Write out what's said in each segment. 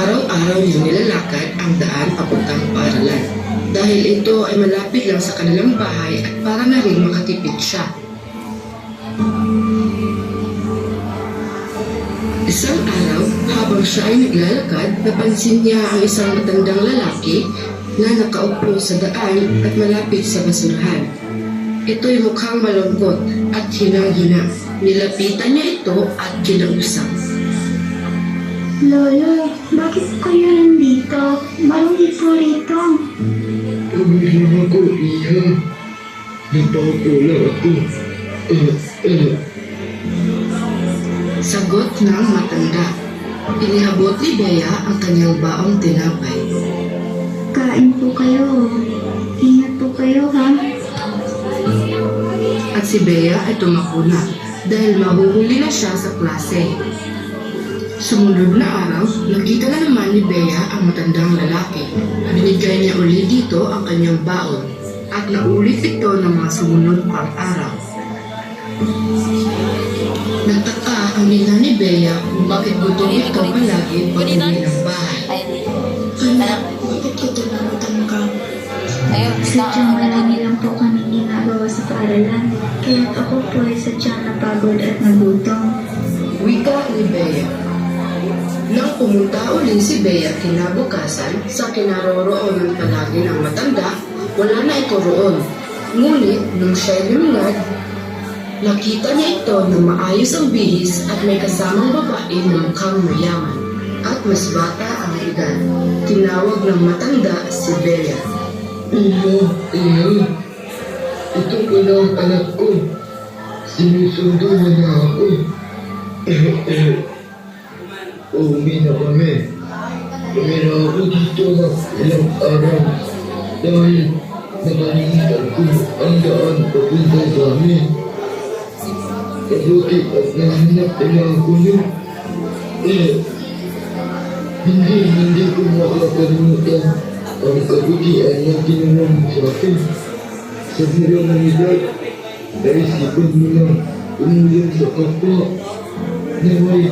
Araw-araw niyang nilalakad ang daan papuntang paaralan dahil ito ay malapit lang sa kanilang bahay at para na rin makatipid siya. Isang araw, habang siya ay naglalakad, napansin niya ang isang matandang lalaki na nakaupo sa daan at malapit sa basurahan. Ito'y mukhang malungkot at hinang-hina. Nilapitan niya ito at kinausap. Lolo, bakit kayo nandito? Bakit po rito? Pagod lang ako, Iha. Napaupo lang ako. Sagot ng matanda. Inihabot ni Bea ang kanyang baong tinapay. Kain po kayo. Ingat po kayo, ha? At si Bea ay tumakbo na dahil mahuhuli na siya sa klase. Sumunod na araw, nakita na naman ni Bea ang matandang lalaki. Binigay niya ulit dito ang kanyang baon at naulit ito ng mga sumunod pang araw. Nagtaka ang ina ni Bea kung bakit gutom ito palagi pag-uwi ng bahay. Anak, bakit ka tumutang ka? Ayun, Sadyang marami lang po kami ginagawa sa paaralan. Kaya ako po ay sadyang napagod at nagutom. Wika ni Bea. Nang pumunta uli si Bea kinabukasan sa kinaroroonan palagi ng matanda, wala na ito roon. Ngunit nung siya'y luminad, nakita niya ito na maayos ang bihis at may kasamang babae na mukhang mayaman at mas bata ang edad. Tinawag ng matanda si Bea. Iha. Ito ko na ang anak ko. Sinusundo mo na ako. Uuwi na kami. Tumira ako dito na ilang araw dahil nakalimutan ko ang daan papunta sa amin. Kabuti at nahanap nila ako niyo. Hindi ko makakalimutan ang kabutihan na tinulong mo sa akin. Sa hirang ng edad, naisipan mo lang tumulong sa kapwa. Naway,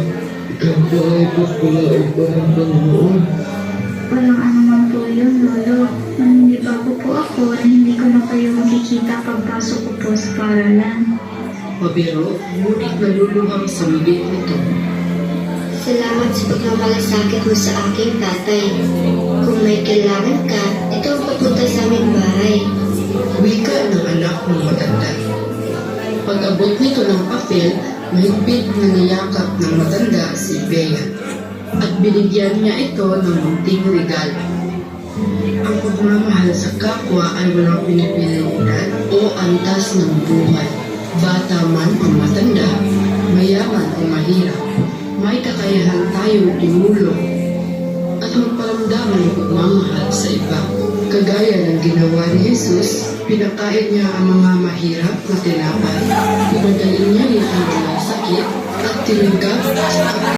ikaw pa ay pagpalain pa ng Panginoon. Walang anuman po yun, Lolo. Naninibago po ako na hindi ko na kayo makikita pagpasok ko po sa paaralan. Pabiro, ngunit naluluhang sa bibig nito. Salamat sa pagmamalasakit mo sa aking tatay. Kung may kailangan ka, ito ang papunta sa aming bahay. Wika ng anak ng matanda. Pag-abot nito ng papel, mahigpit na niyakap ng matanda si Bea at binigyan niya ito ng munting regalo. Ang pagmamahal sa kapwa ay walang pinipiling edad o antas ng buhay. Bata man o matanda, mayaman o mahirap, may kakayahan tayong tumulong at magparamdaman ng pagmamahal sa iba. Kagaya ng ginawa ni Jesus, pinakain niya ang mga mahirap na tinapay. Pinadali niya rin ang mga sakit at tinanggap